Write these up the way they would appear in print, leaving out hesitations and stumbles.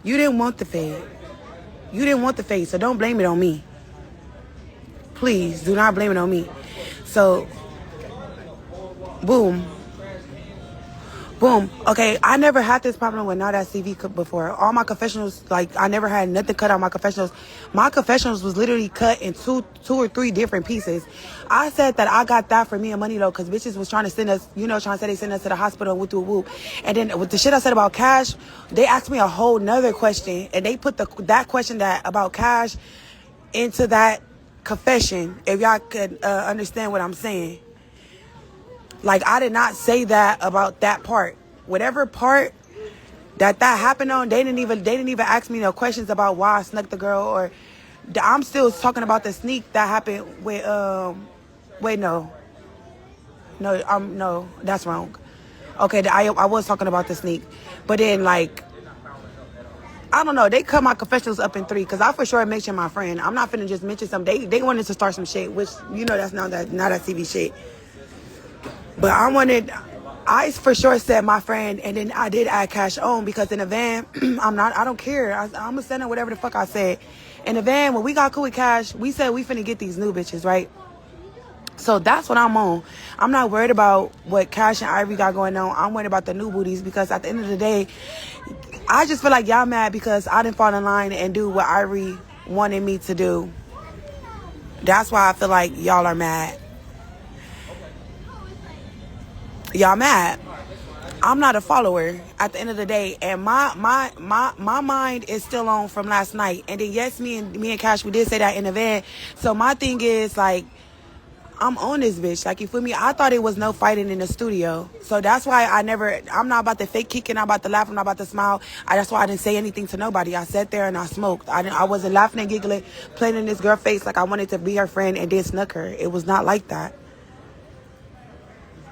You didn't want the fade. You didn't want the fade, so don't blame it on me. Please, do not blame it on me. So, boom. Boom. Okay, I never had this problem with not at CV before. All my confessionals, like, I never had nothing cut out my confessionals. My confessionals was literally cut in two or three different pieces. I said that I got that for me and Money though, because bitches was trying to send us, trying to say they send us to the hospital and whoop. And then with the shit I said about Cash, they asked me a whole nother question, and they put that question that about Cash into that confession, if y'all could understand what I'm saying. Like, I did not say that about that part. Whatever part that happened on, they didn't even ask me no questions about why I snuck the girl, or I'm still talking about the sneak that happened with wait, no, that's wrong. Okay, I was talking about the sneak, but then, like, I don't know, they cut my confessionals up in 3, because I for sure mentioned my friend. I'm not finna just mention something. They wanted to start some shit, which, that's not that CV shit. But I for sure said my friend, and then I did add Cash on, because in the van, I don't care. I'm gonna send her whatever the fuck I said. In the van, when we got cool with Cash, we said we finna get these new bitches, right? So that's what I'm on. I'm not worried about what Cash and Ivory got going on. I'm worried about the new booties, because at the end of the day, I just feel like y'all mad because I didn't fall in line and do what Ivory wanted me to do. That's why I feel like y'all are mad. Y'all mad. I'm not a follower at the end of the day, and my mind is still on from last night. And then yes, me and Cash, we did say that in the van. So my thing is, like, I'm on this bitch. Like, you feel me? I thought it was no fighting in the studio. So that's why I'm not about to fake kick, I'm not about to laugh, I'm not about to smile. That's why I didn't say anything to nobody. I sat there and I smoked. I wasn't laughing and giggling, playing in this girl face like I wanted to be her friend and then snuck her. It was not like that.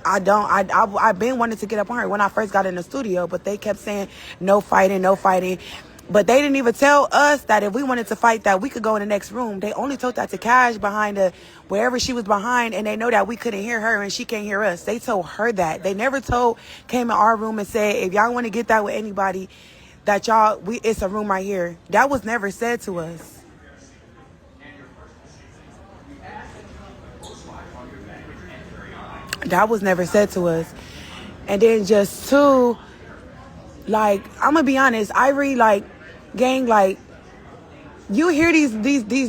I've been wanting to get up on her when I first got in the studio, but they kept saying no fighting. But they didn't even tell us that if we wanted to fight, that we could go in the next room. They only told that to Cash behind wherever she was behind, and they know that we couldn't hear her and she can't hear us. They told her that. They never came in our room and said, if y'all want to get that with anybody, that it's a room right here. That was never said to us. That was never said to us. And then just two, like, I'm gonna be honest, Ivory, like, gang, like, you hear these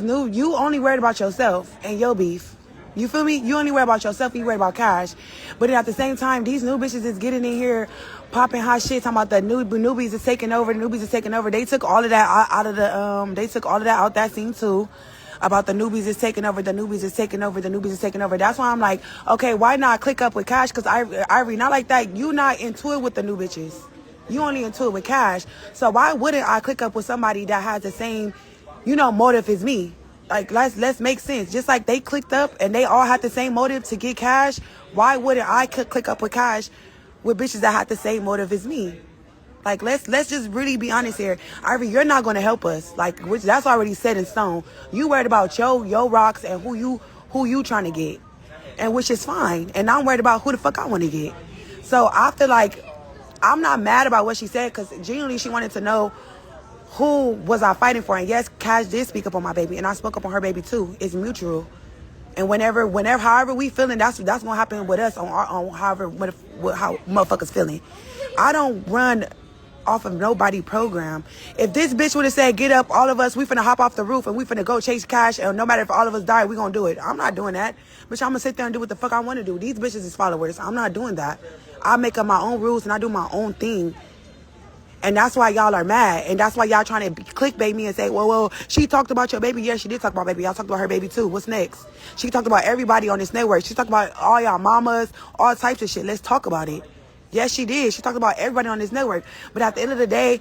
new, you only worried about yourself and your beef. You feel me? You only worry about yourself and you worry about Cash. But then at the same time, these new bitches is getting in here popping hot shit, talking about the newbies is taking over, They took all of that out of that scene too. About the newbies is taking over, That's why I'm like, okay, why not click up with Cash? Because Ivory, not like that. You not into it with the new bitches. You only into it with Cash. So why wouldn't I click up with somebody that has the same, motive as me? Like, let's make sense. Just like they clicked up and they all had the same motive to get Cash, why wouldn't I click up with Cash with bitches that had the same motive as me? Like, let's just really be honest here. Ivory, you're not going to help us. Like, which that's already set in stone. You worried about your rocks and who you trying to get. And which is fine. And I'm worried about who the fuck I want to get. So I feel like I'm not mad about what she said, because genuinely she wanted to know who was I fighting for. And yes, Cash did speak up on my baby, and I spoke up on her baby too. It's mutual. And whenever, however we feeling, that's gonna happen with us on how motherfuckers feeling. I don't run off of nobody program. If this bitch would have said, get up, all of us, we finna hop off the roof and we finna go chase Cash, and no matter if all of us die, we gonna do it. I'm not doing that. Bitch, I'm gonna sit there and do what the fuck I want to do. These bitches is followers. I'm not doing that. I make up my own rules and I do my own thing. And that's why y'all are mad. And that's why y'all trying to clickbait me and say, well, she talked about your baby. Yeah, she did talk about baby. Y'all talked about her baby too. What's next? She talked about everybody on this network. She talked about all y'all mamas, all types of shit. Let's talk about it. Yes, she did. She talked about everybody on this network. But at the end of the day,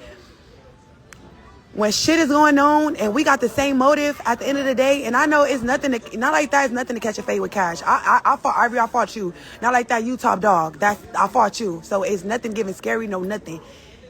when shit is going on and we got the same motive at the end of the day, and I know it's nothing to, not like that, it's nothing to catch a fade with Cash. I fought Ivory, I fought you. Not like that, you top dog. I fought you. So it's nothing giving scary, no nothing.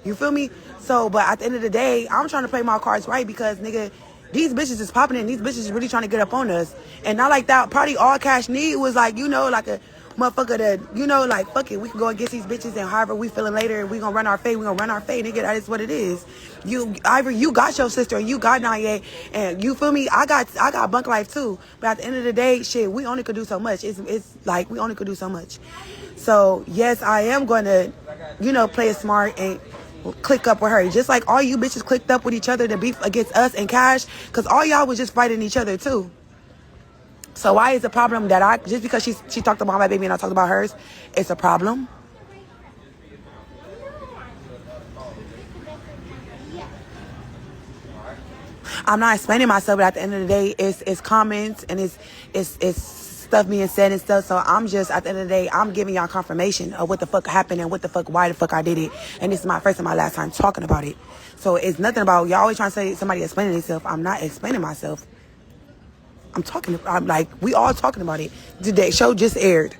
You feel me? So, but at the end of the day, I'm trying to play my cards right, because, nigga, these bitches is popping in. These bitches is really trying to get up on us. And not like that. Probably all Cash need was like, like a motherfucker that, you know, like, fuck it, we can go against these bitches and however we feeling later, we gonna run our fade, nigga, that is what it is. You, Ivory, you got your sister and you got Nanye, and you feel me, I got bunk life too, but at the end of the day, shit, we only could do so much. It's like, we only could do so much. So, yes, I am gonna, you know, play it smart and click up with her. Just like all you bitches clicked up with each other to beef against us and Cash, because all y'all was just fighting each other too. So why is the problem that just because she talked about my baby and I talked about hers, it's a problem? I'm not explaining myself, but at the end of the day, it's comments and it's stuff being said and stuff. So I'm just, at the end of the day, I'm giving y'all confirmation of what the fuck happened and why the fuck I did it. And this is my first and my last time talking about it. So it's nothing about, y'all always trying to say somebody explaining themselves. I'm not explaining myself. I'm like, we all talking about it. The show just aired.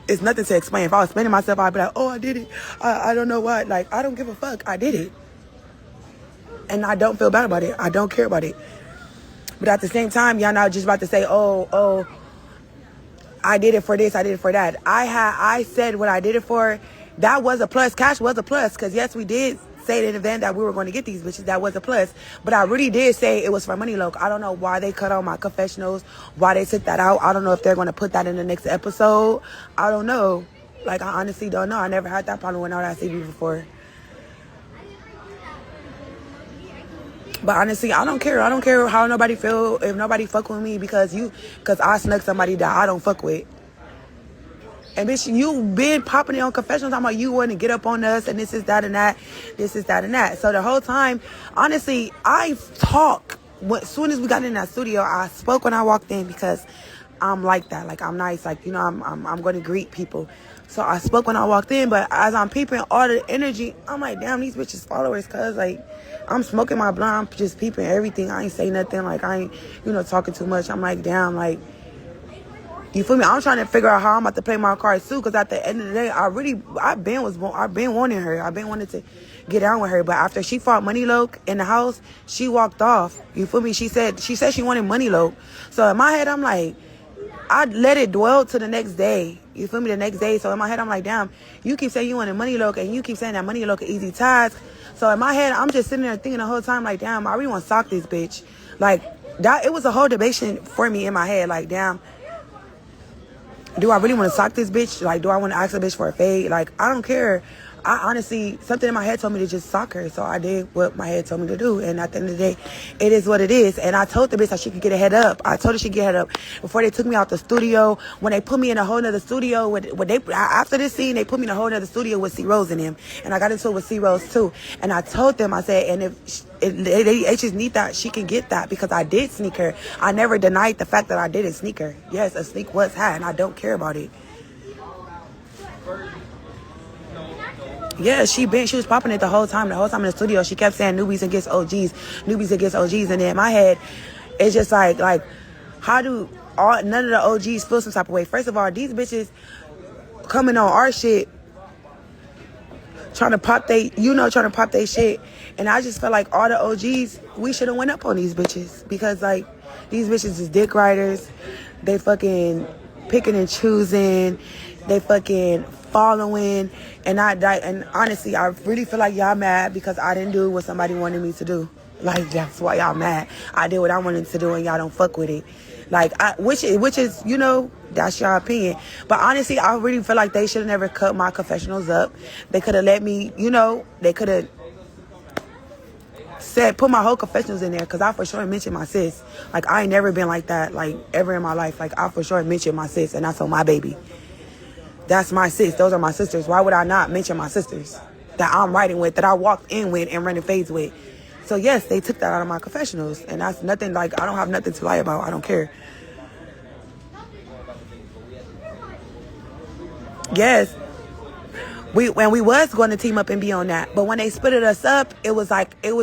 It's nothing to explain. If I was explaining myself, I'd be like, oh, I did it. I don't know what. Like, I don't give a fuck. I did it. And I don't feel bad about it. I don't care about it. But at the same time, y'all not just about to say, oh, I did it for this, I did it for that. I said what I did it for. That was a plus. Cash was a plus. Because, yes, we did say in the event that we were going to get these bitches. That was a plus. But I really did say it was for Money Loc. I don't know why they cut out my confessionals, why they took that out. I don't know if they're going to put that in the next episode. I don't know. Like, I honestly don't know. I never had that problem with all that CB before. But honestly, I don't care. I don't care how nobody feel, if nobody fuck with me because I snuck somebody that I don't fuck with. And bitch, you been popping it on confessionals talking about you want to get up on us and this is that and that. This is that and that. So the whole time, honestly, I talk. As soon as we got in that studio, I spoke when I walked in because I'm like that. Like, I'm nice. Like, you know, I'm going to greet people. So I spoke when I walked in, but as I'm peeping all the energy, I'm like, damn, these bitches followers, cuz, like, I'm smoking my blunt, I'm just peeping everything. I ain't say nothing, like, I ain't, you know, talking too much. I'm like, damn, like, you feel me? I'm trying to figure out how I'm about to play my cards too, because at the end of the day, I've been wanting her. I've been wanting to get down with her, but after she fought Money Loc in the house, she walked off. You feel me? She said she wanted Money Loc. So in my head, I'm like, I let it dwell to the next day. You feel me? The next day. So in my head, I'm like, damn, you keep saying you wanted Money Loc and you keep saying that Money Loc an easy task. So in my head, I'm just sitting there thinking the whole time, like, damn, I really want to sock this bitch. Like, that, it was a whole debation for me in my head. Like, damn, do I really want to sock this bitch? Like, do I want to ask a bitch for a fade? Like, I don't care. I honestly, something in my head told me to just sock her. So I did what my head told me to do. And at the end of the day, it is what it is. And I told the bitch that she could get a head up. I told her she could get a head up before they took me out the studio. When they put me in a whole nother studio, after this scene, they put me in a whole nother studio with C Rose and him. And I got into it with C Rose too. And I told them, I said, and if they just need that, she can get that because I did sneak her. I never denied the fact that I didn't sneak her. Yes, a sneak was had, and I don't care about it. Yeah, she was popping it the whole time in the studio. She kept saying newbies against OGs, newbies against OGs. And then in my head, it's just like, how do none of the OGs feel some type of way? First of all, these bitches coming on our shit, trying to pop they shit. And I just felt like all the OGs, we should have went up on these bitches. Because, like, these bitches is dick riders. They fucking picking and choosing. They fucking following. And honestly, I really feel like y'all mad because I didn't do what somebody wanted me to do. Like, that's why y'all mad. I did what I wanted to do and y'all don't fuck with it. Like, which is, you know, that's your opinion. But honestly, I really feel like they should have never cut my confessionals up. They could have let me, you know, they could have put my whole confessionals in there because I for sure mentioned my sis. Like, I ain't never been like that, like, ever in my life. Like, I for sure mentioned my sis, and that's on my baby. That's my sis. Those are my sisters. Why would I not mention my sisters that I'm riding with, that I walked in with and running fades with? So, yes, they took that out of my confessionals. And that's nothing, like, I don't have nothing to lie about. I don't care. Yes. When we was going to team up and be on that. But when they split us up, it was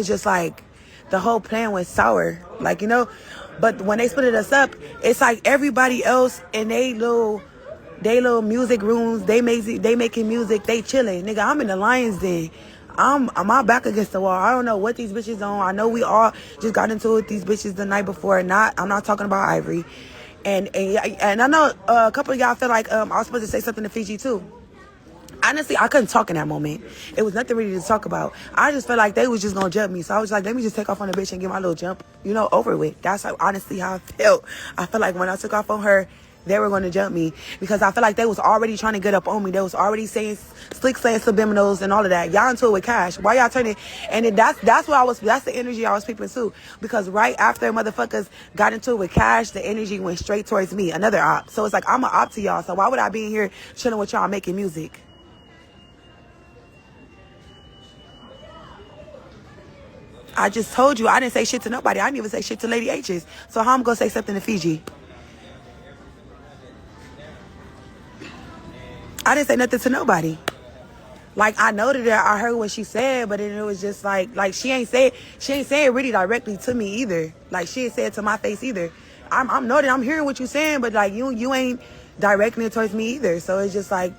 just like the whole plan was sour. Like, you know. But when they split us up, it's like everybody else in they little music rooms, they making music, they chilling. Nigga, I'm in the Lions Den. I'm my back against the wall. I don't know what these bitches on. I know we all just got into it with these bitches the night before. I'm not talking about Ivory. And I know a couple of y'all feel like I was supposed to say something to Fiji too. Honestly, I couldn't talk in that moment. It was nothing really to talk about. I just felt like they was just gonna jump me. So I was like, let me just take off on the bitch and get my little jump, over with. That's honestly how I felt. I felt like when I took off on her, they were gonna jump me. Because I feel like they was already trying to get up on me. They was already saying subliminals and all of that. Y'all into it with Cash. Why y'all turning? And then that's the energy I was peeping too. Because right after motherfuckers got into it with Cash, the energy went straight towards me, another op. So it's like, I'm an op to y'all. So why would I be in here chilling with y'all making music? I just told you I didn't say shit to nobody. I didn't even say shit to Lady H's. So how I'm gonna say something to Fiji? I didn't say nothing to nobody. Like, I know that I heard what she said, but then it was just like she ain't say it really directly to me either. Like, she ain't say it to my face either. I'm know that I'm hearing what you saying, but like you ain't directing it towards me either. So it's just like,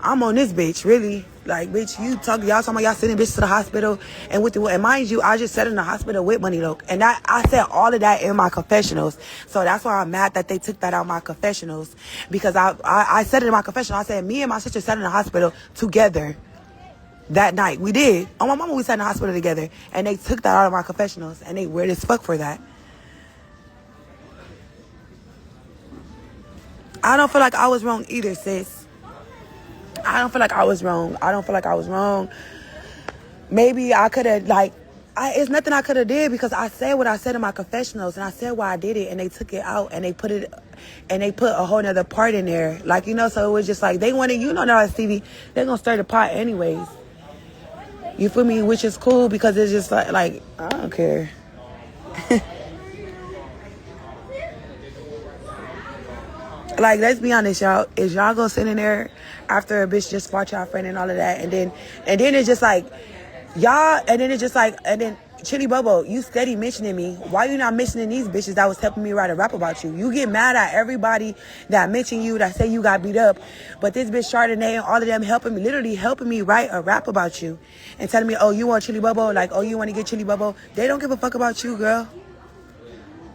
I'm on this bitch, really. Like, bitch, y'all talking about y'all sending bitches to the hospital and mind you, I just said in the hospital with Money Loke. And I said all of that in my confessionals. So that's why I'm mad that they took that out of my confessionals. Because I said it in my confessional. I said me and my sister sat in the hospital together that night. We did. On my mama, we sat in the hospital together. And they took that out of my confessionals. And they weird as fuck for that. I don't feel like I was wrong either, sis. I don't feel like I was wrong. Maybe I could have, it's nothing I could have did because I said what I said in my confessionals and I said why I did it and they took it out and they put a whole nother part in there. So it was just like, they wanted, now it's TV, they're going to stir the pot anyways. You feel me? Which is cool because it's just like I don't care. Like, let's be honest, y'all. Is y'all gonna sit in there after a bitch just fought y'all friend and all of that, and then it's just like y'all, and then Chili Bobo, you steady mentioning me. Why you not mentioning these bitches that was helping me write a rap about you? You get mad at everybody that mention you, that say you got beat up, but this bitch Chardonnay and all of them literally helping me write a rap about you, and telling me, oh, you want Chili Bobo? Like, oh, you want to get Chili Bobo? They don't give a fuck about you, girl.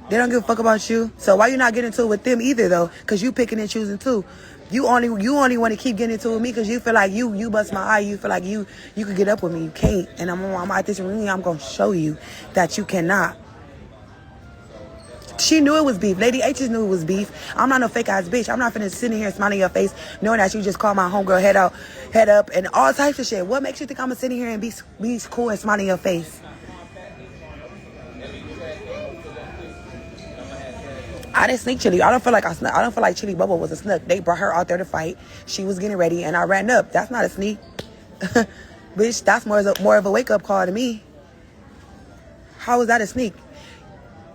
They don't give a fuck about you. So why you not getting into it with them either, though? Because you picking and choosing, too. You only want to keep getting into it with me because you feel like you bust my eye. You feel like you could get up with me. You can't. And I'm at this reunion. I'm going to show you that you cannot. She knew it was beef. Lady H knew it was beef. I'm not no fake-ass bitch. I'm not finna sit in here and smile in your face knowing that you just called my homegirl head up, and all types of shit. What makes you think I'm going to sit in here and be cool and smile in your face? I didn't sneak Chili. I don't feel like I snuck. I don't feel like Chili Bubble was a snuck. They brought her out there to fight. She was getting ready, and I ran up. That's not a sneak. Bitch, that's more of a wake-up call to me. How was that a sneak?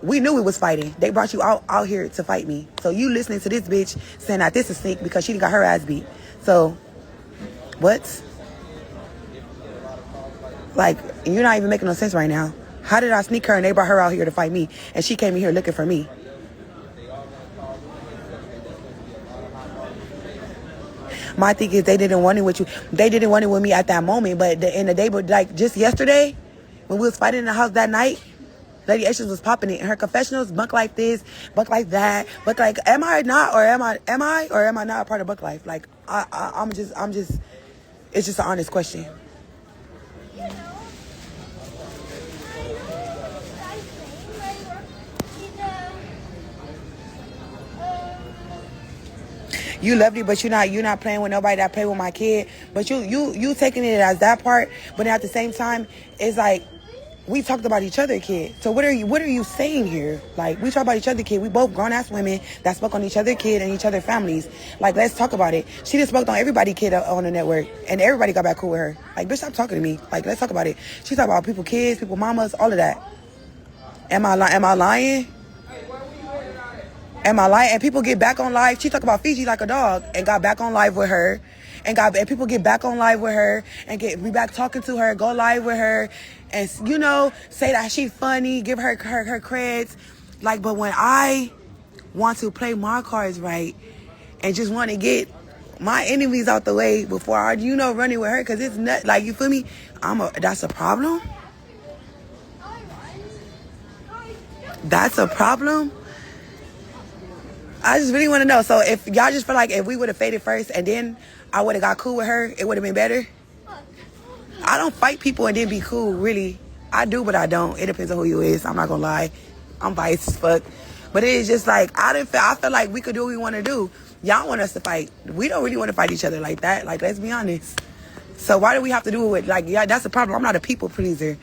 We knew we was fighting. They brought you out here to fight me. So you listening to this bitch saying that this is a sneak because she got her ass beat. So, what? Like, you're not even making no sense right now. How did I sneak her and they brought her out here to fight me, and she came in here looking for me? My thing is they didn't want it with you. They didn't want it with me at that moment. But in the day, like just yesterday, when we was fighting in the house that night, Lady Ashes was popping it. And her confessionals, Buck Life this, Buck Life that, Buck like, am I not, or am I not a part of Buck Life? Like, I'm just, it's just an honest question. You lovely, but you're not playing with nobody that play with my kid. But you taking it as that part, but at the same time, it's like we talked about each other kid. So what are you saying here? Like, we talk about each other kid. We both grown ass women that spoke on each other kid and each other families. Like, let's talk about it. She just spoke on everybody kid on the network, and everybody got back cool with her. Like, bitch, stop talking to me. Like, let's talk about it. She talk about people kids, people mamas, all of that. Am I lying? Am I lying? And people get back on live. She talk about Fiji like a dog and got back on live with her. And people get back on live with her and be back talking to her, go live with her. And, say that she funny, give her creds. Like, but when I want to play my cards right and just want to get my enemies out the way before I, running with her, because it's not, like, you feel me? That's a problem? That's a problem? I just really want to know. So if y'all just feel like if we would have faded first and then I would have got cool with her, it would have been better. I don't fight people and then be cool, really. I do, but I don't. It depends on who you is. I'm not gonna lie. I'm biased as fuck. But it is just like, I feel like we could do what we want to do. Y'all want us to fight. We don't really want to fight each other like that. Like, let's be honest. So why do we have to do it with, like, yeah, that's the problem. I'm not a people pleaser.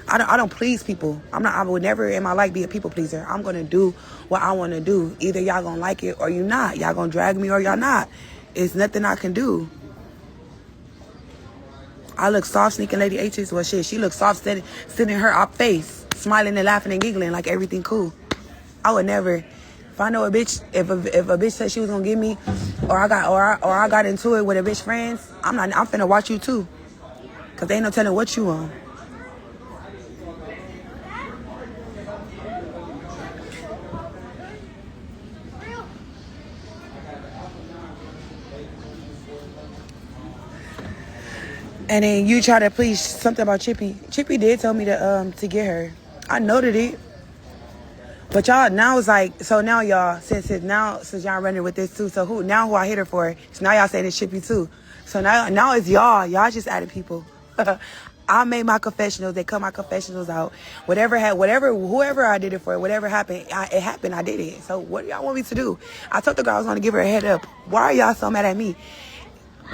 I don't please people. I would never in my life be a people pleaser. I'm going to do what I want to do. Either y'all going to like it or you not. Y'all going to drag me or y'all not. It's nothing I can do. I look soft sneaking Lady H's. Well, shit, she looks soft sitting in her up face, smiling and laughing and giggling like everything cool. I would never. If I know a bitch, if a bitch said she was gonna give me, or I got into it with a bitch friends, I'm finna watch you too, cause they ain't no telling what you on. And then you try to please something about Chippy. Chippy did tell me to get her. I noted it. But y'all, now it's like, so now y'all, since y'all running with this too, so who I hit her for? So now y'all saying it's Chippy too. So now it's y'all. Y'all just adding people. I made my confessionals. They cut my confessionals out. Whoever I did it for, whatever happened, it happened. I did it. So what do y'all want me to do? I told the girl I was going to give her a head up. Why are y'all so mad at me?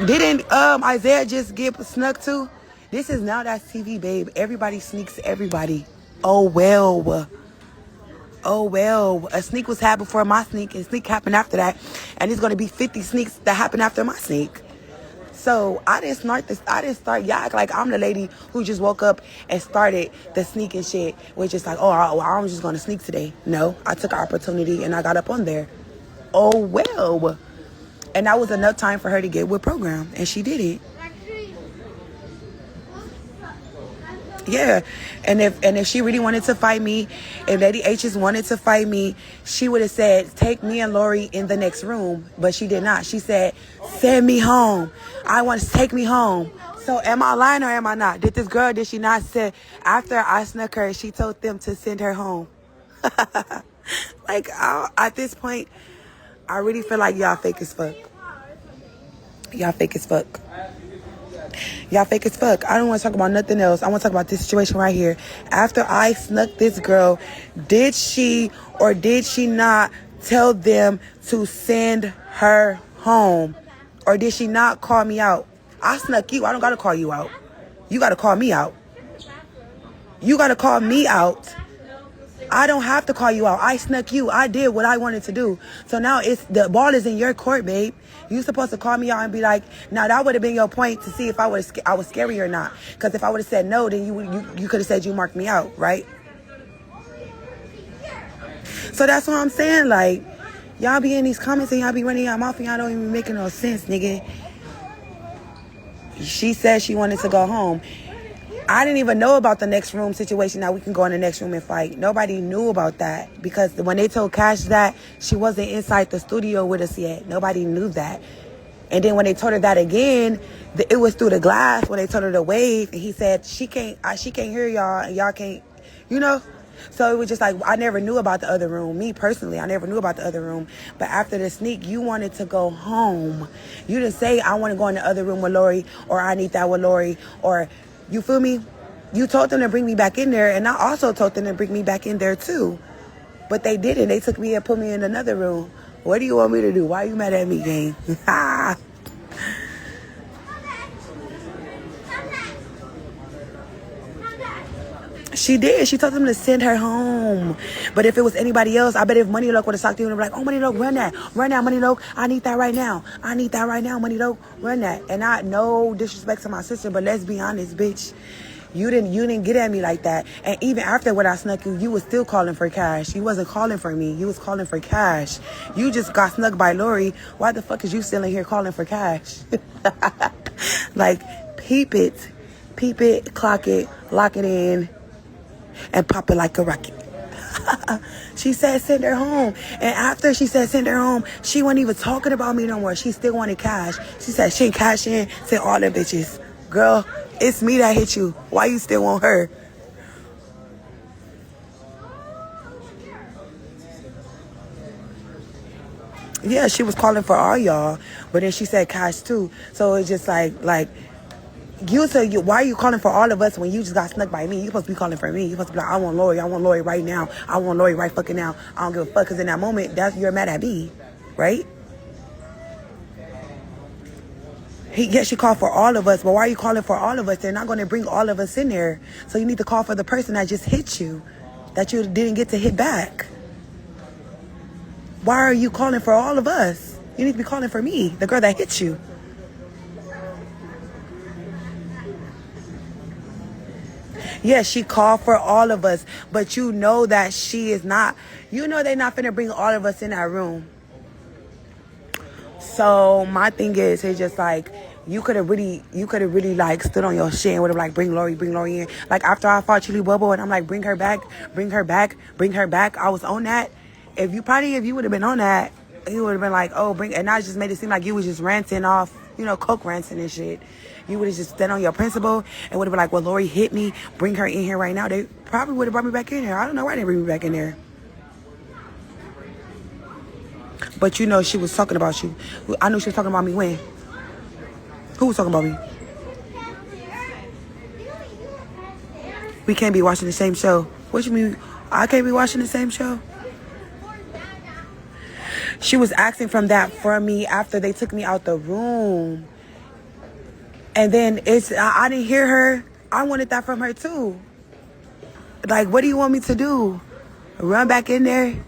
Didn't Isaiah just get snuck too? This is Now That's TV, babe. Everybody sneaks everybody. Oh, well. A sneak was had before my sneak, and sneak happened after that. And it's going to be 50 sneaks that happen after my sneak. So I didn't start. Y'all act like I'm the lady who just woke up and started the sneaking shit. Which is like, I'm just going to sneak today. No, I took an opportunity and I got up on there. Oh, well. And that was enough time for her to get with program. And she did it. Yeah, and if she really wanted to fight me, if Lady H's wanted to fight me, she would have said, take me and Lori in the next room. But she did not. She said, send me home. I want to take me home. So am I lying or am I not? Did she not say, after I snuck her, she told them to send her home? Like, at this point, I really feel like y'all fake as fuck. Y'all fake as fuck. Y'all fake as fuck. I don't want to talk about nothing else. I want to talk about this situation right here. After I snuck this girl, did she or did she not tell them to send her home? Or did she not call me out? I snuck you. I don't got to call you out. You got to call me out. You got to call me out. I don't have to call you out. I snuck you. I did what I wanted to do. So now the ball is in your court, babe. You supposed to call me out and be like, now that would have been your point to see if I was scary or not. Because if I would have said no, then you could have said you marked me out, right? So that's what I'm saying. Like, y'all be in these comments and y'all be running y'all mouth and y'all don't even making no sense, nigga. She said she wanted to go home. I didn't even know about the next room situation. Now we can go in the next room and fight. Nobody knew about that because when they told Cash that, she wasn't inside the studio with us yet. Nobody knew that. And then when they told her that again, it was through the glass when they told her to wave. And he said, she can't hear y'all and y'all can't, you know? So it was just like, I never knew about the other room. Me personally, I never knew about the other room. But after the sneak, you wanted to go home. You didn't say, I want to go in the other room with Lori, or I need that with Lori, or... You feel me? You told them to bring me back in there, and I also told them to bring me back in there too. But they didn't. They took me and put me in another room. What do you want me to do? Why are you mad at me, gang? She did. She told them to send her home. But if it was anybody else, I bet if Money Loc would have talked to you and be like, oh, Money Loc, run that. Run that, Money Loc. I need that right now. I need that right now, Money Loc. Run that. And no disrespect to my sister, but let's be honest, bitch. You didn't get at me like that. And even after when I snuck you, you was still calling for Cash. You wasn't calling for me. You was calling for Cash. You just got snuck by Lori. Why the fuck is you still in here calling for Cash? Like, peep it, clock it, lock it in, and pop it like a rocket. She said send her home. And after she said send her home, she wasn't even talking about me no more. She still wanted Cash. She said she ain't cash in. Said all them bitches. Girl, it's me that hit you. Why you still want her? Yeah, she was calling for all y'all, but then she said Cash too. So it's just like you said, why are you calling for all of us when you just got snuck by me? You supposed to be calling for me. You supposed to be like, I want Lori right now. I want Lori right fucking now. I don't give a fuck, because in that moment, you're mad at me, right? Yes, she called for all of us, but why are you calling for all of us? They're not going to bring all of us in there. So you need to call for the person that just hit you, that you didn't get to hit back. Why are you calling for all of us? You need to be calling for me, the girl that hit you. Yes, she called for all of us, but you know that she is not, you know they're not finna bring all of us in that room. So my thing is, it's just like, you could have really like stood on your shit and would have like, bring Lori in. Like after I fought Chili Bubble and I'm like, bring her back. I was on that. If you would have been on that, you would have been like, oh, and I just made it seem like you was just ranting off, coke ranting and shit. You would have just stood on your principle and would have been like, well, Lori hit me. Bring her in here right now. They probably would have brought me back in here. I don't know why they bring me back in there. But she was talking about you. I knew she was talking about me when? Who was talking about me? We can't be watching the same show. What you mean? I can't be watching the same show? She was asking from me after they took me out the room. And then I didn't hear her. I wanted that from her too. Like, what do you want me to do? Run back in there?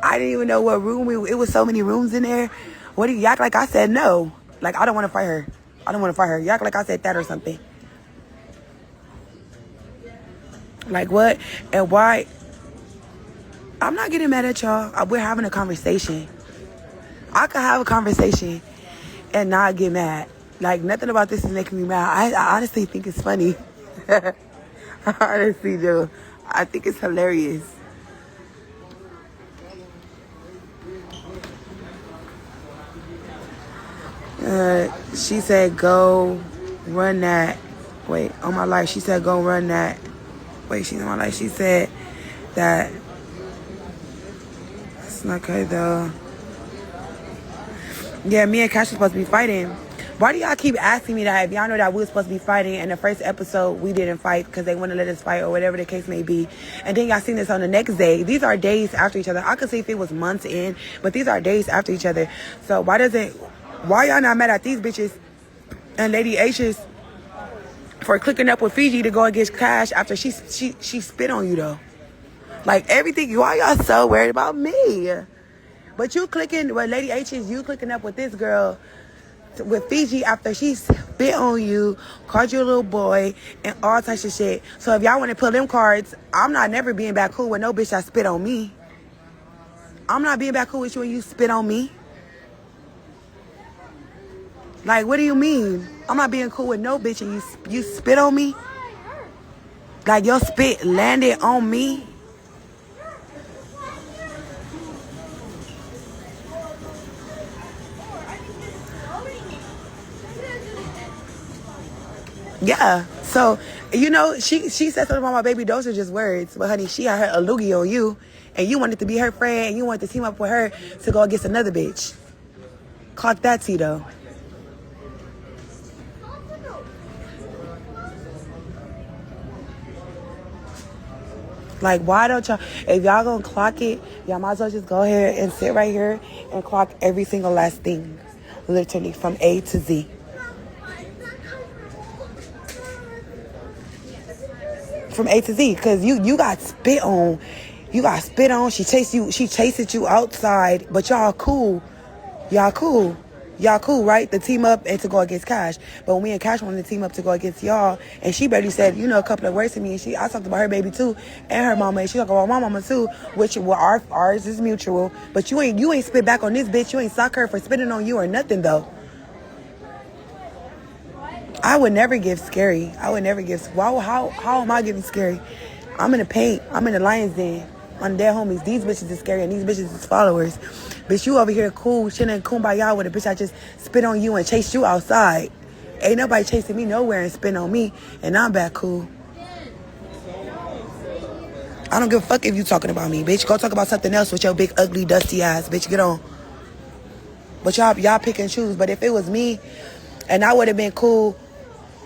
I didn't even know what room it was so many rooms in there. What do you act like I said no? Like, I don't want to fight her. You act like I said that or something. Like what? And why? I'm not getting mad at y'all. We're having a conversation. I could have a conversation and not get mad. Like, nothing about this is making me mad. I honestly think it's funny. I honestly do. I think it's hilarious. She said, go run that. Wait, on my life, she said, go run that. Wait, she's on my life. She said that. It's not okay, though. Yeah, me and Cash were supposed to be fighting. Why do y'all keep asking me that if y'all know that we were supposed to be fighting and the first episode we didn't fight because they wouldn't let us fight or whatever the case may be? And then y'all seen this on the next day. These are days after each other. I could see if it was months in, but these are days after each other. So why y'all not mad at these bitches and Lady H's for clicking up with Fiji to go against Cash after she spit on you though? Like everything, why y'all so worried about me? But you Lady H's, you clicking up with this girl with Fiji after she spit on you, called you a little boy, and all types of shit. So if y'all want to pull them cards, I'm not never being back cool with no bitch that spit on me. I'm not being back cool with you when you spit on me. Like, what do you mean? I'm not being cool with no bitch and you spit on me? Like, your spit landed on me? Yeah. So, she said something about my baby. Those are just words. But, honey, she had her a loogie on you. And you wanted to be her friend. And you wanted to team up with her to go against another bitch. Clock that, Tito. Like, why don't y'all, if y'all gonna clock it, y'all might as well just go ahead and sit right here and clock every single last thing. Literally, from A to Z. From A to Z, because you got spit on. You got spit on. She chased you outside, but y'all cool. Y'all cool, right? To team up and to go against Cash. But when me and Cash wanted to team up to go against y'all, and she barely said, a couple of words to me, and I talked about her baby too, and her mama, and she talked about my mama too, which ours is mutual. But you ain't spit back on this bitch. You ain't sock her for spitting on you or nothing though. I would never give scary. How am I giving scary? I'm in the paint. I'm in the lion's den. On their homies. These bitches is scary and these bitches is followers. Bitch, you over here cool, chilling kumbaya with a bitch that just spit on you and chased you outside. Ain't nobody chasing me nowhere and spit on me, and I'm back cool. I don't give a fuck if you talking about me, bitch. Go talk about something else with your big, ugly, dusty ass. Bitch, get on. But y'all pick and choose. But if it was me, and I would have been cool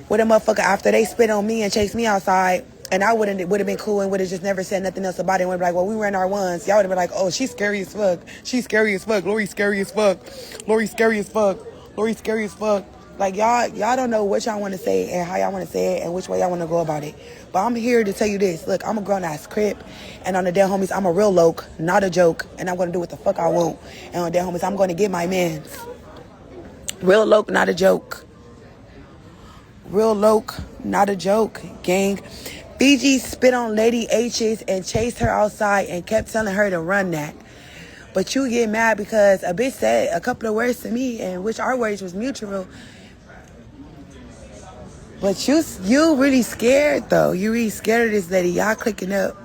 with a motherfucker after they spit on me and chased me outside, and I would have been cool and would have just never said nothing else about it. And would be like, well, we ran our ones. Y'all would have been like, oh, she's scary as fuck. She's scary as fuck. Lori's scary as fuck. Lori's scary as fuck. Lori's scary as fuck. Like, y'all don't know what y'all want to say and how y'all want to say it and which way y'all want to go about it. But I'm here to tell you this. Look, I'm a grown-ass crip. And on the Dead Homies, I'm a real loke, not a joke. And I'm going to do what the fuck I want. And on the Dead Homies, I'm going to get my mans. Real loke, not a joke. Real loke, not a joke, gang. Fiji spit on Lady H's and chased her outside and kept telling her to run that. But you get mad because a bitch said a couple of words to me, and which our words was mutual. But you really scared, though. You really scared of this lady. Y'all clicking up.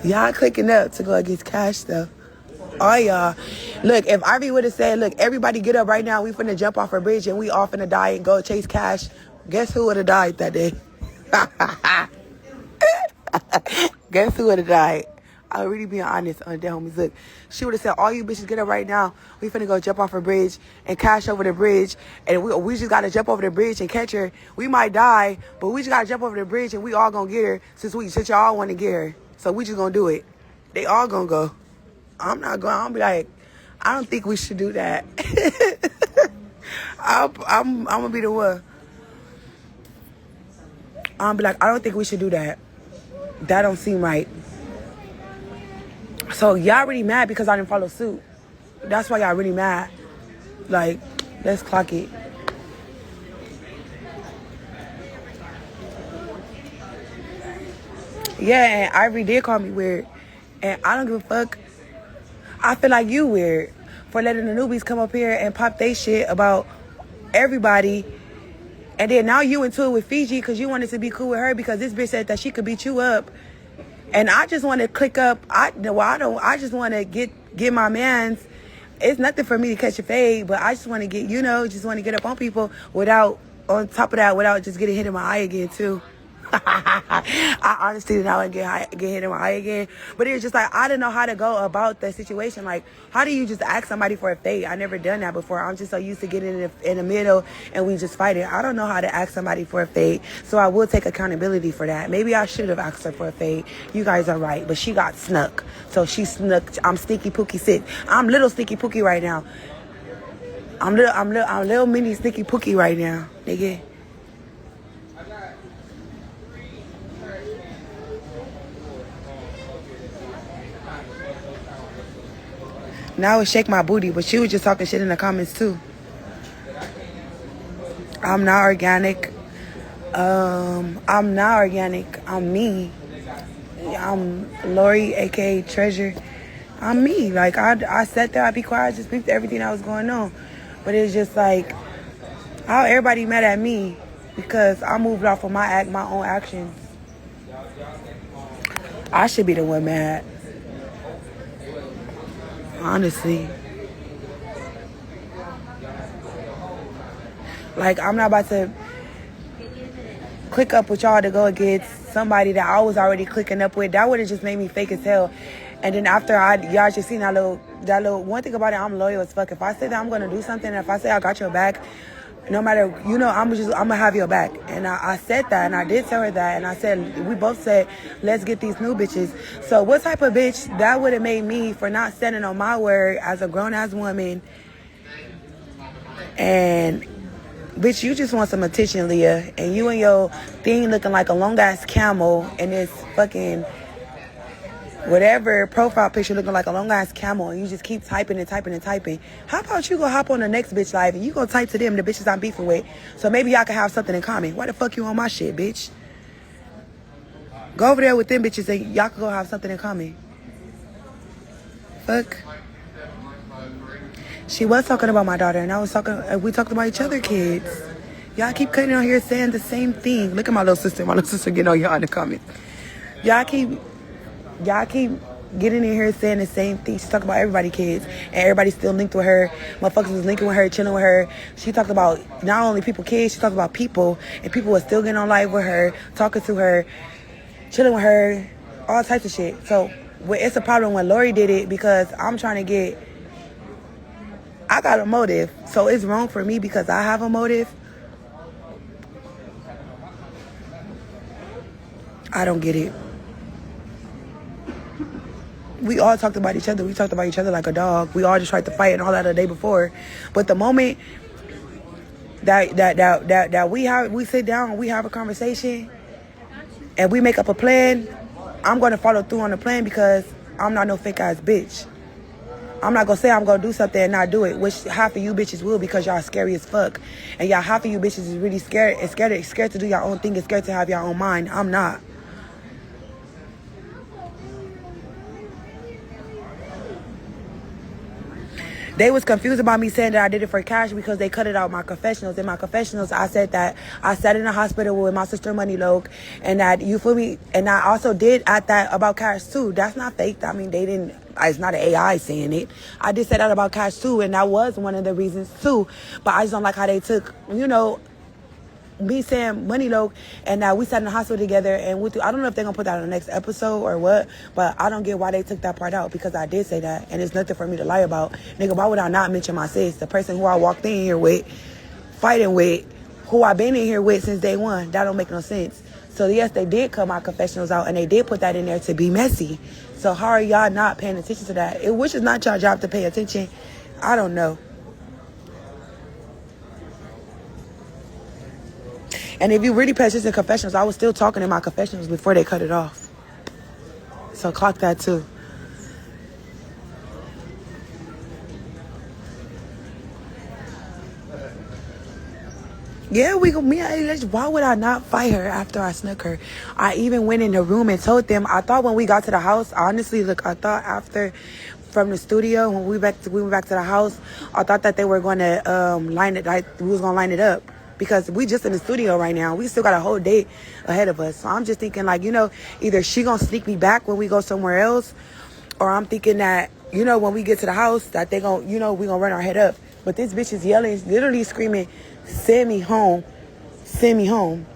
Y'all clicking up to go against Cash, though. All y'all. Look, if Ivy would have said, look, everybody get up right now. We finna jump off a bridge and we all finna die and go chase Cash. Guess who would have died that day? Guess who would have died? I'm really being honest on the homies. Look, she would have said, all you bitches get up right now. We finna go jump off a bridge and Cash over the bridge. And we just gotta jump over the bridge and catch her. We might die, but we just gotta jump over the bridge and we all gonna get her since y'all want to get her. So we just gonna do it. They all gonna go. I'm not going. I'll be like, I don't think we should do that. I'm gonna be the one. I'll be like, I don't think we should do that. That don't seem right. So y'all really mad because I didn't follow suit. That's why y'all really mad. Like, let's clock it. Yeah, and Ivory did call me weird. And I don't give a fuck. I feel like you weird for letting the newbies come up here and pop they shit about everybody. And then now you into it with Fiji because you wanted to be cool with her because this bitch said that she could beat you up. And I just want to click up. I just want to get my mans. It's nothing for me to catch a fade, but I just want to get, just want to get up on people without just getting hit in my eye again too. I honestly did not want to get hit in my eye again. But it was just like, I didn't know how to go about the situation. Like, how do you just ask somebody for a fade? I never done that before. I'm just so used to getting in the middle and we just fight it. I don't know how to ask somebody for a fade. So I will take accountability for that. Maybe I should have asked her for a fade. You guys are right. But she got snuck. So she snuck. I'm sneaky pookie sick. I'm little sneaky pookie right now. I'm little mini sneaky pookie right now, nigga. Now it's shake my booty, but she was just talking shit in the comments too. I'm not organic. I'm not organic. I'm me. I'm Lori, aka Treasure. I'm me. Like I sat there, I be quiet, I just peeped everything that was going on. But it's just like how everybody mad at me because I moved off of my own actions. I should be the one mad. Honestly. Like, I'm not about to click up with y'all to go against somebody that I was already clicking up with. That would have just made me fake as hell. And then after y'all just seen that little one thing about it, I'm loyal as fuck. If I say that I'm gonna do something, and if I say I got your back, no matter, I'm gonna have your back. And I said that, and I did tell her that, and I said, we both said, let's get these new bitches. So what type of bitch that would have made me for not standing on my word as a grown-ass woman? And bitch, you just want some attention, Leah, and you and your thing looking like a long-ass camel, and this fucking whatever profile picture looking like a long-ass camel, and you just keep typing and typing and typing. How about you go hop on the next bitch live and you go type to them, the bitches I'm beefing with, so maybe y'all can have something in common. Why the fuck you on my shit, bitch? Go over there with them bitches and y'all can go have something in common. Fuck. She was talking about my daughter, and we talked about each other kids. Y'all keep cutting on here saying the same thing. Look at my little sister. My little sister getting on y'all in the comments. Y'all keep getting in here saying the same thing. She talked about everybody kids, and everybody's still linked with her. Motherfuckers was linking with her, chilling with her. She talked about not only people kids, she talked about people, and people were still getting on live with her, talking to her, chilling with her, all types of shit. So it's a problem when Lori did it because I'm trying to get I got a motive. So it's wrong for me because I have a motive. I don't get it. We all talked about each other. We talked about each other like a dog. We all just tried to fight and all that the day before. But the moment that we sit down, we have a conversation, and we make up a plan, I'm gonna follow through on the plan because I'm not no fake ass bitch. I'm not gonna say I'm gonna do something and not do it, which half of you bitches will because y'all scary as fuck. And y'all half of you bitches is really scared to do your own thing and scared to have your own mind. I'm not. They was confused about me saying that I did it for cash because they cut it out my confessionals. In my confessionals, I said that I sat in the hospital with my sister Money Loke, and that, you feel me? And I also did add that about cash too. That's not fake. I mean, they didn't. It's not an AI saying it. I did say that about cash too, and that was one of the reasons too. But I just don't like how they took, me saying Money Loke, and now we sat in the hospital together, and I don't know if they're gonna put that on the next episode or what, but I don't get why they took that part out because I did say that, and it's nothing for me to lie about. Nigga, why would I not mention my sis, the person who I walked in here with, fighting with, who I've been in here with since day one? That don't make no sense. So yes, they did cut my confessionals out, and they did put that in there to be messy. So how are y'all not paying attention to that? Which is not your job to pay attention. I don't know. And if you really pay attention to confessionals, I was still talking in my confessionals before they cut it off. So clock that too. Yeah, why would I not fight her after I snuck her? I even went in the room and told them. I thought when we got to the house, honestly, look, I thought after from the studio, when we went back to the house, I thought that they were going to line it, like we was going to line it up. Because we just in the studio right now. We still got a whole day ahead of us. So I'm just thinking like, either she gonna sneak me back when we go somewhere else, or I'm thinking that, when we get to the house, that they gonna, we gonna run our head up. But this bitch is yelling, literally screaming, send me home, send me home.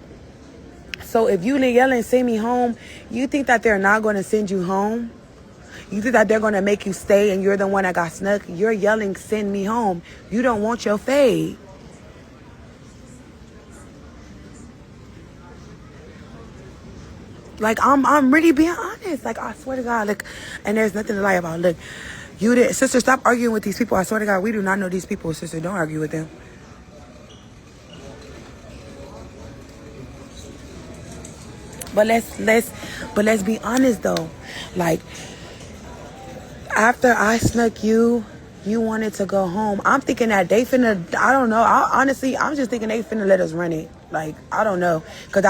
So if you yelling, send me home, you think that they're not gonna send you home? You think that they're gonna make you stay and you're the one that got snuck? You're yelling, send me home. You don't want your fade. Like, I'm really being honest. Like, I swear to God, like, and there's nothing to lie about. Look, sister, stop arguing with these people. I swear to God, we do not know these people. Sister, don't argue with them. But let's be honest though. Like, after I snuck you wanted to go home. I'm thinking that they finna, I don't know. I'm just thinking they finna let us run it. Like, I don't know. Cause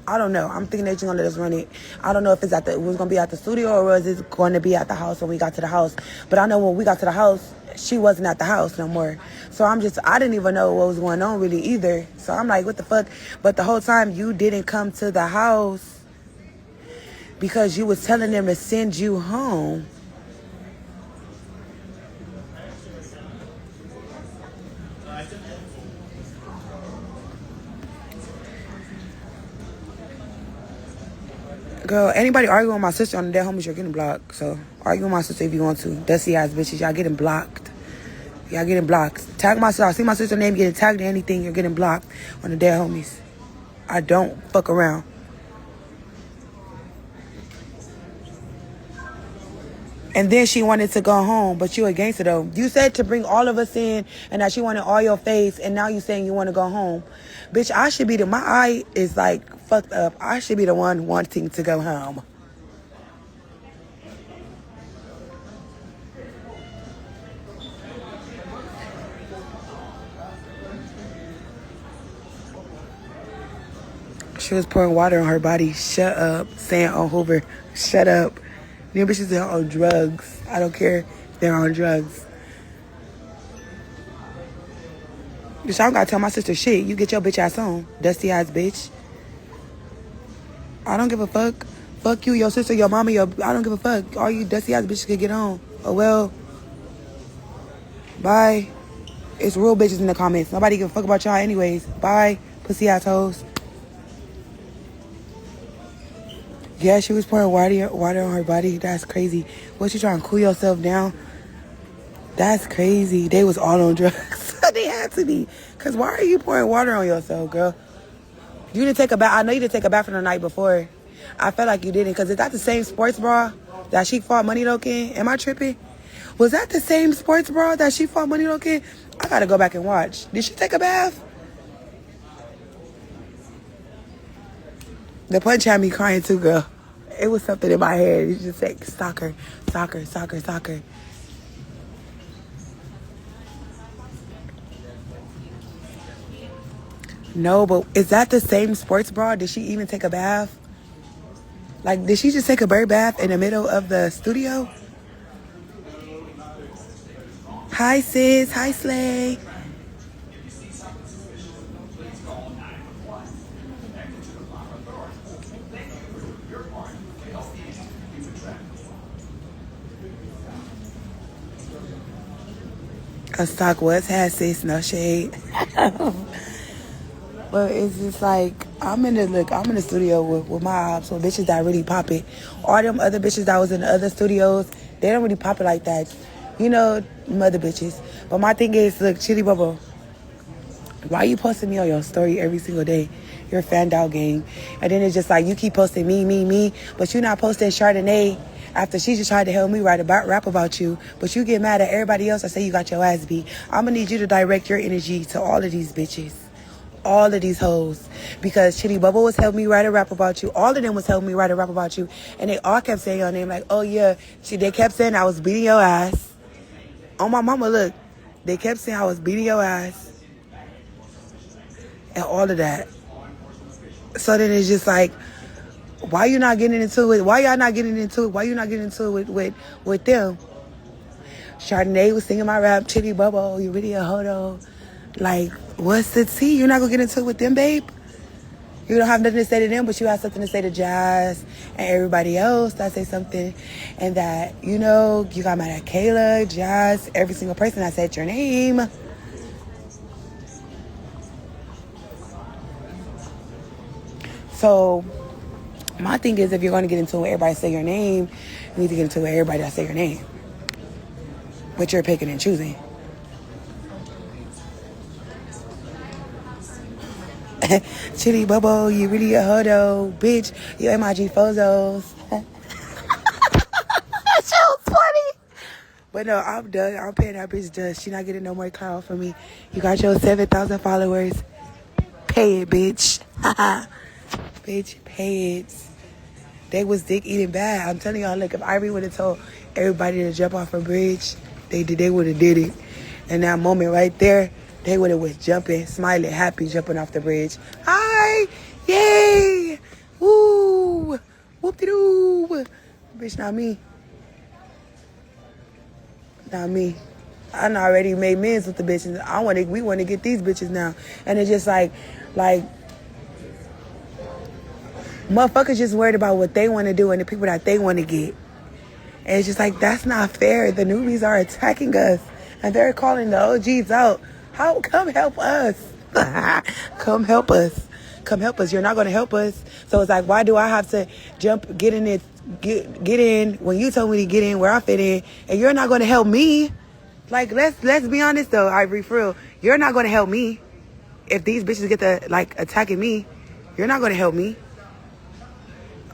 I don't know. I'm thinking they're just gonna let us run it. I don't know if it was gonna be at the studio or was it going to be at the house when we got to the house. But I know when we got to the house, she wasn't at the house no more. So I didn't even know what was going on really either. So I'm like, what the fuck? But the whole time you didn't come to the house because you was telling them to send you home. Girl, anybody arguing with my sister on the dead homies, you're getting blocked. So argue with my sister if you want to. Dusty ass bitches, y'all getting blocked. Y'all getting blocked. Tag my sister. I see my sister's name getting tagged in anything, you're getting blocked on the dead homies. I don't fuck around. And then she wanted to go home, but you against it though. You said to bring all of us in and that you wanted all your face, and now you saying you want to go home. Bitch, I should be my eye is like fucked up. I should be the one wanting to go home. She was pouring water on her body. Shut up. Saying on Hoover. Shut up. Them bitches are on drugs. I don't care if they're on drugs. Bitch, I don't gotta tell my sister shit. You get your bitch ass on. Dusty ass bitch. I don't give a fuck. Fuck you, your sister, your mama, I don't give a fuck. All you dusty ass bitches can get on. Oh well. Bye. It's real bitches in the comments. Nobody give a fuck about y'all anyways. Bye. Pussy assholes. Yeah, she was pouring water on her body. That's crazy. What, you trying to cool yourself down? That's crazy. They was all on drugs. They had to be. Because why are you pouring water on yourself, girl? You didn't take a bath. I know you didn't take a bath the night before. I felt like you didn't. Because is that the same sports bra that she fought Money Loke in? Am I tripping? Was that the same sports bra that she fought Money Loke in? I got to go back and watch. Did she take a bath? The punch had me crying too, girl. It was something in my head. You just say soccer, soccer, soccer, soccer. No, but is that the same sports bra? Did she even take a bath? Like, did she just take a bird bath in the middle of the studio? Hi, sis. Hi, Slay. A stock was had sis, no shade. But it's just like I'm in the studio with my ops, with bitches that really pop it. All them other bitches that was in the other studios, they don't really pop it like that. You know, mother bitches. But my thing is, look, Chili Bubble, why you posting me on your story every single day? You're a fan out gang. And then it's just like you keep posting me, but you're not posting Chardonnay after she just tried to help me rap about you. But you get mad at everybody else. I say you got your ass beat. I'm going to need you to direct your energy to all of these bitches. All of these hoes. Because Chitty Bubble was helping me write a rap about you. All of them was helping me write a rap about you. And they all kept saying your name like, oh yeah. They kept saying I was beating your ass. On my mama, look. They kept saying I was beating your ass. And all of that. So then it's just like, why you not getting into it? Why y'all not getting into it? Why you not getting into it with them? Chardonnay was singing my rap. Chitty Bubble, you really a hodo. Like, what's the tea? You're not gonna get into it with them, babe? You don't have nothing to say to them, but you have something to say to Jazz and everybody else that say something. And that, you know, you got mad at Kayla, Jazz, every single person that said your name. So, my thing is, if you're going to get into it with everybody say your name, you need to get into it with everybody that say your name. But you're picking and choosing. Chitty Bubble, you really a hodo, bitch. You MIG Fozos. That shit was funny. But no, I'm done. I'm paying that bitch dust. She not getting no more clout from me. You got your 7,000 followers. Pay it, bitch. Bitch, pay it. They was dick eating bad. I'm telling y'all, look, if Ivory would have told everybody to jump off a bridge, they would have did it. And that moment right there, they would have was jumping, smiling, happy, jumping off the bridge. Hi! Yay! Woo! Whoop-de-doo! Bitch, not me. Not me. I done already made men's with the bitches. We want to get these bitches now. And it's just like, motherfuckers just worried about what they want to do and the people that they want to get. And it's just like, that's not fair. The newbies are attacking us. And they're calling the OGs out. Come help us. Come help us. Come help us. You're not going to help us. So it's like, why do I have to get in when you told me to get in where I fit in, and you're not going to help me? Like, let's be honest though, Ivory, for real. You're not going to help me. If these bitches get to like attacking me, you're not going to help me.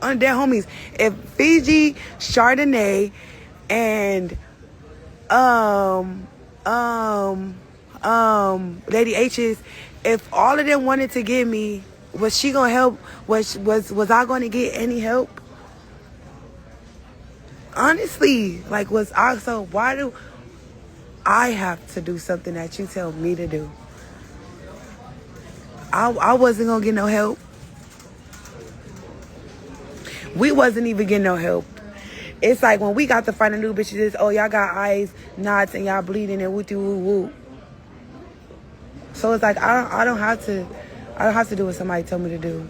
On their homies. If Fiji, Chardonnay, and Lady H's, if all of them wanted to give me, was she gonna help? Was I gonna get any help? Honestly, like, so why do I have to do something that you tell me to do? I wasn't gonna get no help. We wasn't even getting no help. It's like when we got to find the new bitches, it's, oh, y'all got eyes, knots, and y'all bleeding and woo woo woo. So it's like I don't have to do what somebody told me to do.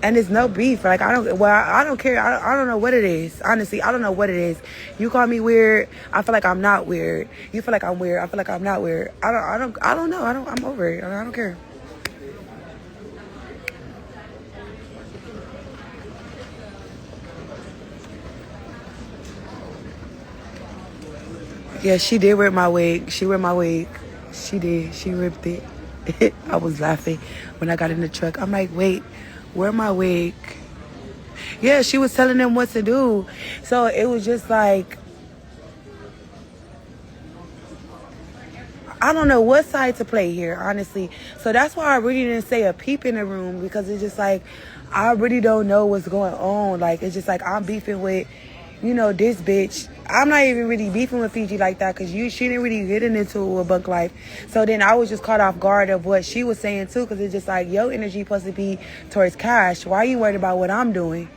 And it's no beef. Like I don't care. I don't know what it is. Honestly, I don't know what it is. You call me weird, I feel like I'm not weird. You feel like I'm weird, I feel like I'm not weird. I don't know. I'm over it. I don't care. Yeah, she did rip my wig. She ripped my wig. She did. She ripped it. I was laughing when I got in the truck. I'm like, wait, where my wig? Yeah, she was telling them what to do. So it was just like, I don't know what side to play here, honestly. So that's why I really didn't say a peep in the room, because it's just like, I really don't know what's going on. Like, it's just like, I'm beefing with, this bitch. I'm not even really beefing with Fiji like that, because she didn't really get into a bunk life. So then I was just caught off guard of what she was saying too, because it's just like, your energy supposed to be towards Cash. Why are you worried about what I'm doing?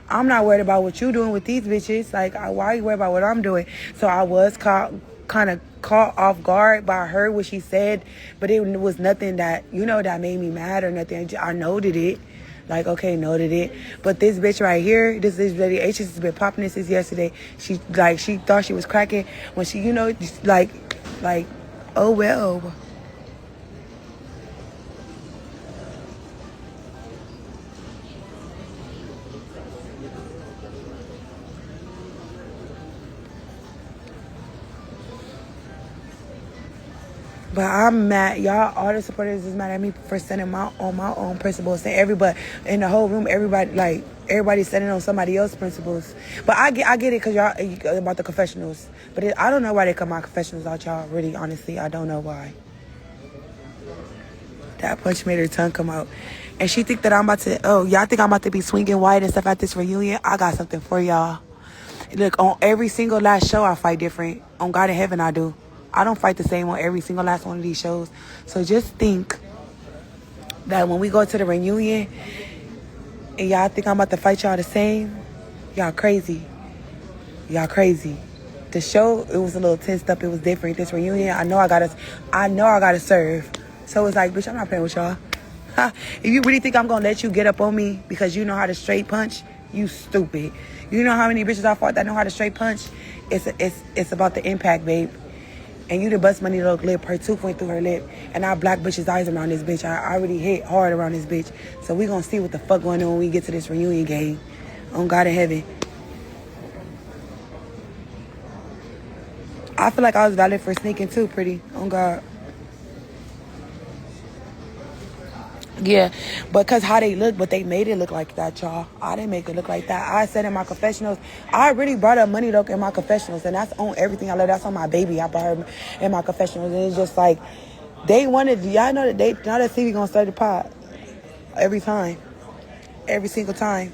I'm not worried about what you doing with these bitches. Like, why are you worried about what I'm doing? So I was kind of caught off guard, but I heard what she said, but it was nothing that, that made me mad or nothing. I noted it. Like, okay, noted it. But this bitch right here, this lady H has been popping this since yesterday. She thought she was cracking when she, like, oh well. But I'm mad. Y'all, all the supporters is mad at me for standing on my own principles. And everybody in the whole room, everybody's standing on somebody else's principles. But I get it, because y'all about the confessionals. But I don't know why they cut my confessionals out, y'all. Really, honestly, I don't know why. That punch made her tongue come out. And she think that I'm about to, y'all think I'm about to be swinging white and stuff at this reunion? I got something for y'all. Look, on every single last show, I fight different. On God in heaven, I do. I don't fight the same on every single last one of these shows. So just think that when we go to the reunion and y'all think I'm about to fight y'all the same, y'all crazy. Y'all crazy. The show, it was a little tensed up. It was different. This reunion, I know I gotta serve. So it's like, bitch, I'm not playing with y'all. If you really think I'm gonna let you get up on me because you know how to straight punch, you stupid. You know how many bitches I fought that know how to straight punch? It's about the impact, babe. And you the bust money little lip. Her tooth went through her lip. And I black bitch's eyes around this bitch. I already hit hard around this bitch. So we gonna see what the fuck going on when we get to this reunion game. On God in heaven. I feel like I was valid for sneaking too, pretty. On God. Yeah, because how they look, but they made it look like that, y'all. I didn't make it look like that. I said in my confessionals, I really brought up Money Loc in my confessionals, and that's on everything I love. That's on my baby. I brought her in my confessionals, and it's just like, they wanted, y'all know that now that TV gonna start the pot every time, every single time.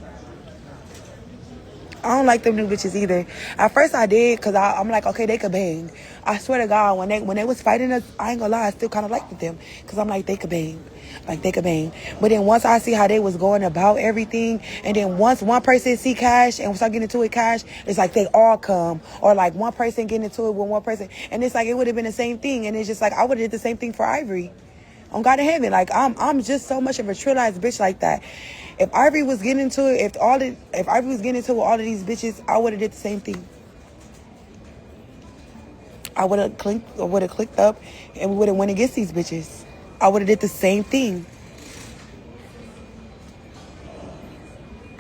I don't like them new bitches either. At first I did, because I'm like, okay, they could bang. I swear to God, when they was fighting us, I ain't gonna lie, I still kind of liked them, because I'm like, they could bang. Like, they could bang. But then once I see how they was going about everything, and then once one person see Cash and start getting into it Cash, it's like they all come. Or like one person getting into it with one person. And it's like, it would have been the same thing. And it's just like, I would have did the same thing for Ivory. On God in heaven. Like, I'm just so much of a trill-ass bitch like that. If Ivory was getting into it, if Ivory was getting into it with all of these bitches, I would have did the same thing. I would have clicked up, and we would have went against these bitches. I would have did the same thing.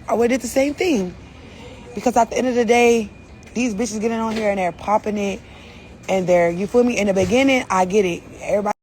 I would have did the same thing. Because at the end of the day, these bitches getting on here and they're popping it, and they're, you feel me? In the beginning, I get it. Everybody